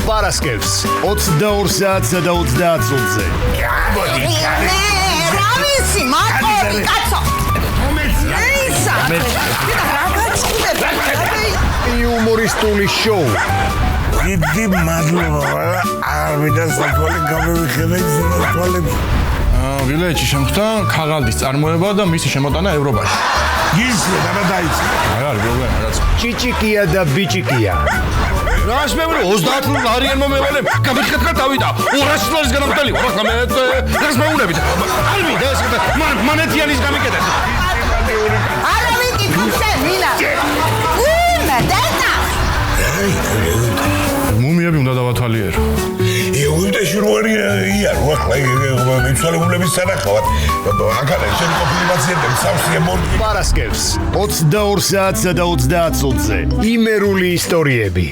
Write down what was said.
პარასკევს 22 საათსა და 30 წუთზე. რა ვიცი, მარტო, კაცო. იუმორისტული შოუ. დიდი მადლობა. არ მინდა საფოლი გამოვიხედეთ თვალებს. ვილეჩი შემხდა ქაღალდის წარმოება და მისი შემოტანა ევროპაში. ისე დაიწყო. არ არის პრობლემა რაც. ჭიჭიკია და ბიჭიკია. რას მე 30 არიანმა მევალემ გამიხეთქა დავიდა 200 დოლარის განახვდელი ვარ ახლა მე რას მეუნებით არ მინდა ეს მანეთიანის გამიკეთეთ არა ვიკითხავ შენ მინა უნდა დაიწყო მუმიები უნდა დავათვალიერო ეგვიპტეში როარი იარო ახლა მიცვალებულების სანახავად აქალა შენი კონფირმაციები სამსია მორგი პარასკევს 22 საათსა და 30 წუთზე. იმერული ისტორიები.